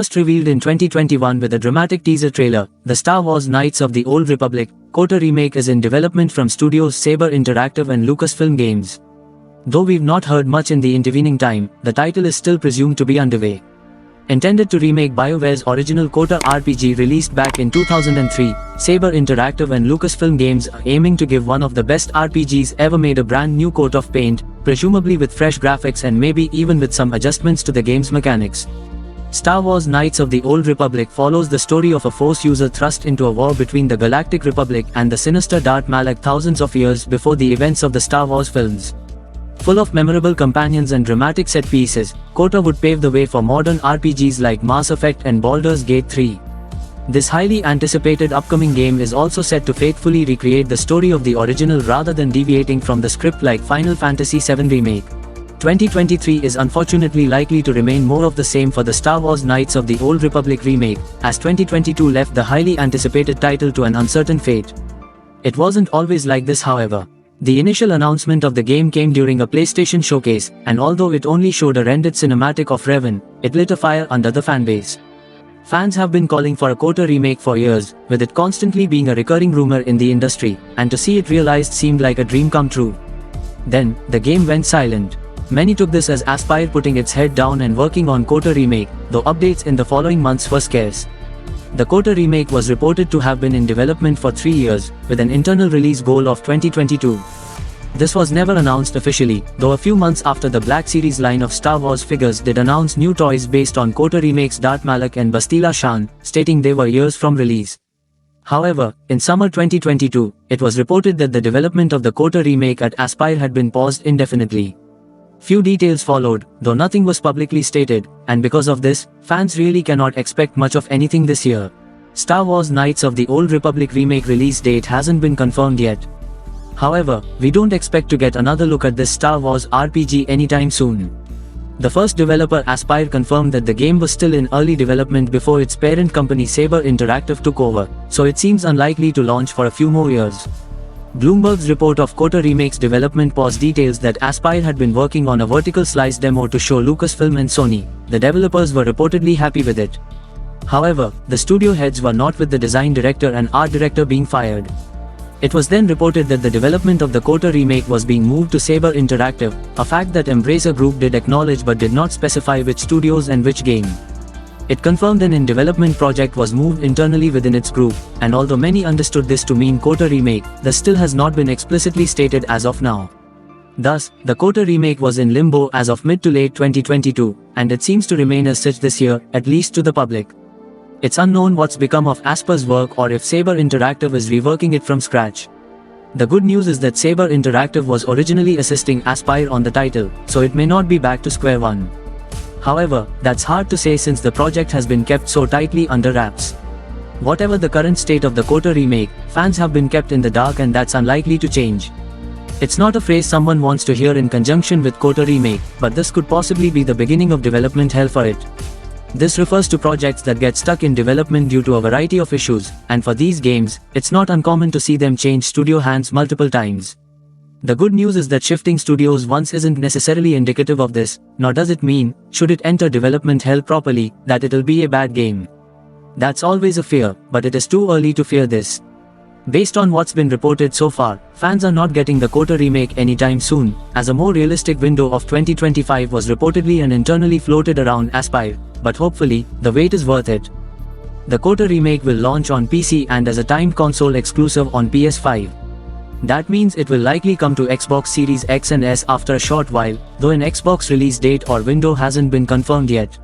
first revealed in 2021 with a dramatic teaser trailer, the Star Wars Knights of the Old Republic KOTOR remake is in development from studios Saber Interactive and Lucasfilm Games. Though we've not heard much in the intervening time, the title is still presumed to be underway. Intended to remake BioWare's original KOTOR RPG released back in 2003, Saber Interactive and Lucasfilm Games are aiming to give one of the best RPGs ever made a brand new coat of paint, presumably with fresh graphics and maybe even with some adjustments to the game's mechanics. Star Wars Knights of the Old Republic follows the story of a Force user thrust into a war between the Galactic Republic and the sinister Darth Malak thousands of years before the events of the Star Wars films. Full of memorable companions and dramatic set pieces, KOTOR would pave the way for modern RPGs like Mass Effect and Baldur's Gate 3. This highly anticipated upcoming game is also set to faithfully recreate the story of the original rather than deviating from the script like Final Fantasy VII Remake. 2023 is unfortunately likely to remain more of the same for the Star Wars Knights of the Old Republic remake, as 2022 left the highly anticipated title to an uncertain fate. It wasn't always like this, however. The initial announcement of the game came during a PlayStation showcase, and although it only showed a rendered cinematic of Revan, it lit a fire under the fanbase. Fans have been calling for a KOTOR remake for years, with it constantly being a recurring rumor in the industry, and to see it realized seemed like a dream come true. Then, the game went silent. Many took this as Aspyr putting its head down and working on KOTOR remake, though updates in the following months were scarce. The KOTOR remake was reported to have been in development for 3 years, with an internal release goal of 2022. This was never announced officially, though a few months after the Black Series line of Star Wars figures did announce new toys based on KOTOR remakes Darth Malak and Bastila Shan, stating they were years from release. However, in summer 2022, it was reported that the development of the KOTOR remake at Aspyr had been paused indefinitely. Few details followed, though nothing was publicly stated, and because of this, fans really cannot expect much of anything this year. Star Wars Knights of the Old Republic remake release date hasn't been confirmed yet. However, we don't expect to get another look at this Star Wars RPG anytime soon. The first developer Aspyr confirmed that the game was still in early development before its parent company Saber Interactive took over, so it seems unlikely to launch for a few more years. Bloomberg's report of KOTOR remake's development pause details that Aspyr had been working on a vertical slice demo to show Lucasfilm and Sony. The developers were reportedly happy with it. However, the studio heads were not, with the design director and art director being fired. It was then reported that the development of the KOTOR remake was being moved to Saber Interactive, a fact that Embracer Group did acknowledge but did not specify which studios and which game. It confirmed an in-development project was moved internally within its group, and although many understood this to mean KOTOR remake, this still has not been explicitly stated as of now. Thus, the KOTOR remake was in limbo as of mid to late 2022, and it seems to remain as such this year, at least to the public. It's unknown what's become of Aspyr's work or if Saber Interactive is reworking it from scratch. The good news is that Saber Interactive was originally assisting Aspyr on the title, so it may not be back to square one. However, that's hard to say since the project has been kept so tightly under wraps. Whatever the current state of the KOTOR remake, fans have been kept in the dark, and that's unlikely to change. It's not a phrase someone wants to hear in conjunction with KOTOR remake, but this could possibly be the beginning of development hell for it. This refers to projects that get stuck in development due to a variety of issues, and for these games, it's not uncommon to see them change studio hands multiple times. The good news is that shifting studios once isn't necessarily indicative of this, nor does it mean, should it enter development hell properly, that it'll be a bad game. That's always a fear, but it is too early to fear this. Based on what's been reported so far, fans are not getting the KOTOR remake anytime soon, as a more realistic window of 2025 was reportedly and internally floated around Aspyr, but hopefully, the wait is worth it. The KOTOR remake will launch on PC and as a timed console exclusive on PS5. That means it will likely come to Xbox Series X and S after a short while, though an Xbox release date or window hasn't been confirmed yet.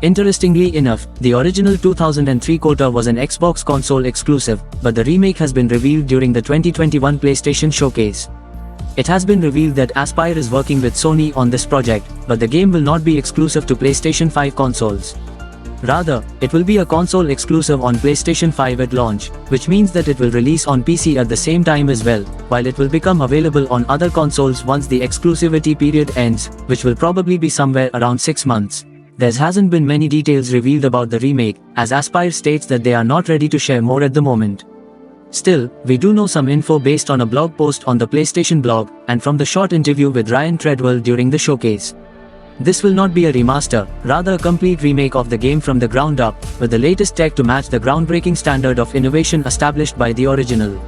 Interestingly enough, the original 2003 KOTOR was an Xbox console exclusive, but the remake has been revealed during the 2021 PlayStation showcase. It has been revealed that Aspyr is working with Sony on this project, but the game will not be exclusive to PlayStation 5 consoles. Rather, it will be a console exclusive on PlayStation 5 at launch, which means that it will release on PC at the same time as well, while it will become available on other consoles once the exclusivity period ends, which will probably be somewhere around 6 months. There hasn't been many details revealed about the remake, as Aspyr states that they are not ready to share more at the moment. Still, we do know some info based on a blog post on the PlayStation blog, and from the short interview with Ryan Treadwell during the showcase. This will not be a remaster, rather a complete remake of the game from the ground up, with the latest tech to match the groundbreaking standard of innovation established by the original.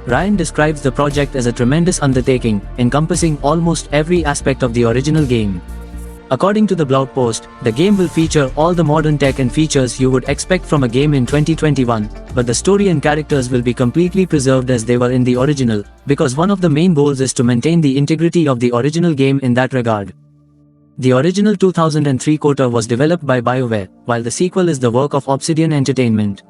Ryan describes the project as a tremendous undertaking, encompassing almost every aspect of the original game. According to the blog post, the game will feature all the modern tech and features you would expect from a game in 2021, but the story and characters will be completely preserved as they were in the original, because one of the main goals is to maintain the integrity of the original game in that regard. The original 2003 KOTOR was developed by BioWare, while the sequel is the work of Obsidian Entertainment.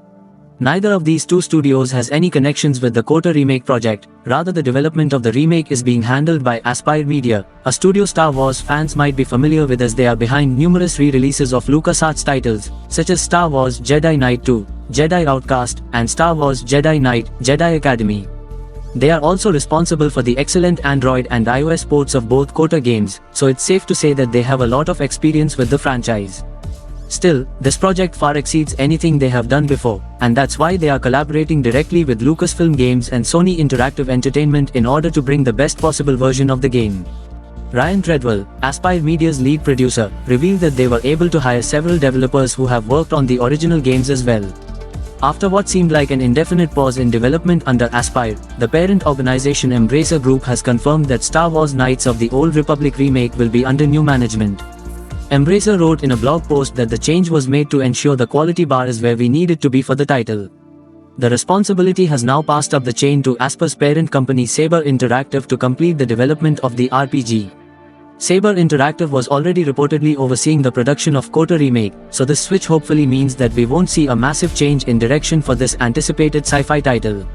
Neither of these two studios has any connections with the KOTOR remake project, rather the development of the remake is being handled by Aspyr Media, a studio Star Wars fans might be familiar with as they are behind numerous re-releases of LucasArts titles, such as Star Wars Jedi Knight 2, Jedi Outcast, and Star Wars Jedi Knight, Jedi Academy. They are also responsible for the excellent Android and iOS ports of both KOTOR games, so it's safe to say that they have a lot of experience with the franchise. Still, this project far exceeds anything they have done before, and that's why they are collaborating directly with Lucasfilm Games and Sony Interactive Entertainment in order to bring the best possible version of the game. Ryan Treadwell, Aspyr Media's lead producer, revealed that they were able to hire several developers who have worked on the original games as well. After what seemed like an indefinite pause in development under Aspyr, the parent organization Embracer Group has confirmed that Star Wars Knights of the Old Republic remake will be under new management. Embracer wrote in a blog post that the change was made to ensure the quality bar is where we need it to be for the title. The responsibility has now passed up the chain to Aspyr's parent company Saber Interactive to complete the development of the RPG. Saber Interactive was already reportedly overseeing the production of KOTOR remake, so this switch hopefully means that we won't see a massive change in direction for this anticipated sci-fi title.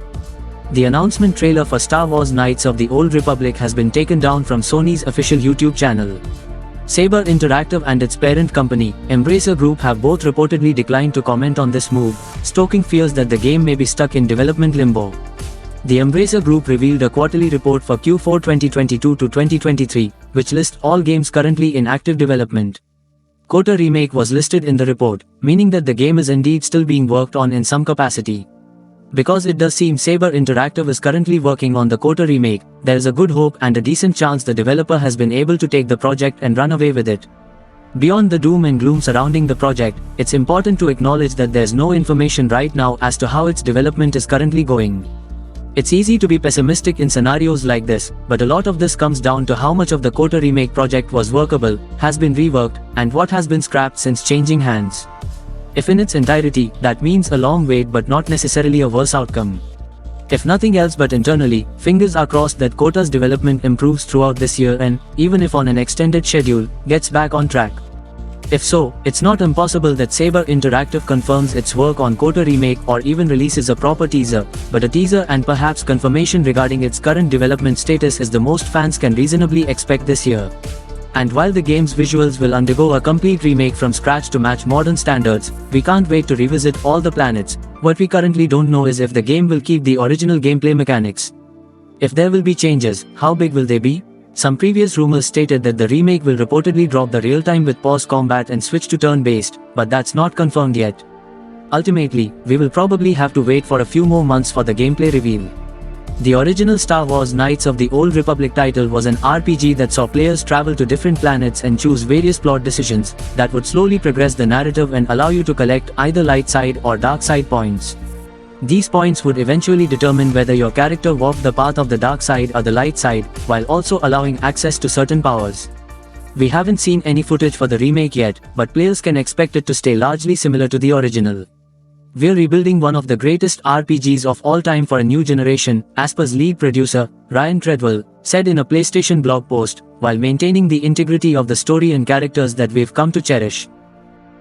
The announcement trailer for Star Wars Knights of the Old Republic has been taken down from Sony's official YouTube channel. Saber Interactive and its parent company, Embracer Group, have both reportedly declined to comment on this move, stoking fears that the game may be stuck in development limbo. The Embracer Group revealed a quarterly report for Q4 2022 to 2023, which lists all games currently in active development. KOTOR remake was listed in the report, meaning that the game is indeed still being worked on in some capacity. Because it does seem Saber Interactive is currently working on the KOTOR remake, there is a good hope and a decent chance the developer has been able to take the project and run away with it. Beyond the doom and gloom surrounding the project, it's important to acknowledge that there's no information right now as to how its development is currently going. It's easy to be pessimistic in scenarios like this, but a lot of this comes down to how much of the KOTOR remake project was workable, has been reworked, and what has been scrapped since changing hands. If in its entirety, that means a long wait but not necessarily a worse outcome. If nothing else but internally, fingers are crossed that KOTOR's development improves throughout this year and, even if on an extended schedule, gets back on track. If so, it's not impossible that Saber Interactive confirms its work on KOTOR remake or even releases a proper teaser, but a teaser and perhaps confirmation regarding its current development status is the most fans can reasonably expect this year. And while the game's visuals will undergo a complete remake from scratch to match modern standards, we can't wait to revisit all the planets. What we currently don't know is if the game will keep the original gameplay mechanics. If there will be changes, how big will they be? Some previous rumors stated that the remake will reportedly drop the real-time with pause combat and switch to turn-based, but that's not confirmed yet. Ultimately, we will probably have to wait for a few more months for the gameplay reveal. The original Star Wars Knights of the Old Republic title was an RPG that saw players travel to different planets and choose various plot decisions that would slowly progress the narrative and allow you to collect either light side or dark side points. These points would eventually determine whether your character walked the path of the dark side or the light side, while also allowing access to certain powers. We haven't seen any footage for the remake yet, but players can expect it to stay largely similar to the original. We're rebuilding one of the greatest RPGs of all time for a new generation, Aspyr's lead producer, Ryan Treadwell, said in a PlayStation blog post, while maintaining the integrity of the story and characters that we've come to cherish.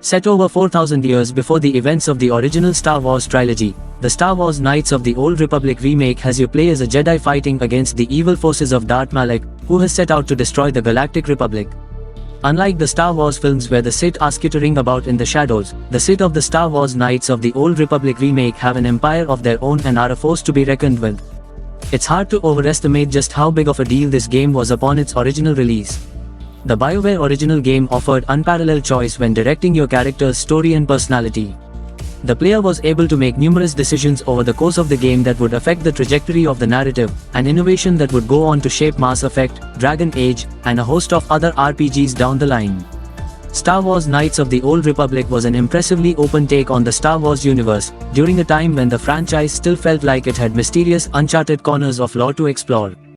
Set over 4,000 years before the events of the original Star Wars trilogy, the Star Wars Knights of the Old Republic remake has you play as a Jedi fighting against the evil forces of Darth Malak, who has set out to destroy the Galactic Republic. Unlike the Star Wars films where the Sith are skittering about in the shadows, the Sith of the Star Wars Knights of the Old Republic remake have an empire of their own and are a force to be reckoned with. It's hard to overestimate just how big of a deal this game was upon its original release. The BioWare original game offered unparalleled choice when directing your character's story and personality. The player was able to make numerous decisions over the course of the game that would affect the trajectory of the narrative, an innovation that would go on to shape Mass Effect, Dragon Age, and a host of other RPGs down the line. Star Wars Knights of the Old Republic was an impressively open take on the Star Wars universe, during a time when the franchise still felt like it had mysterious, uncharted corners of lore to explore.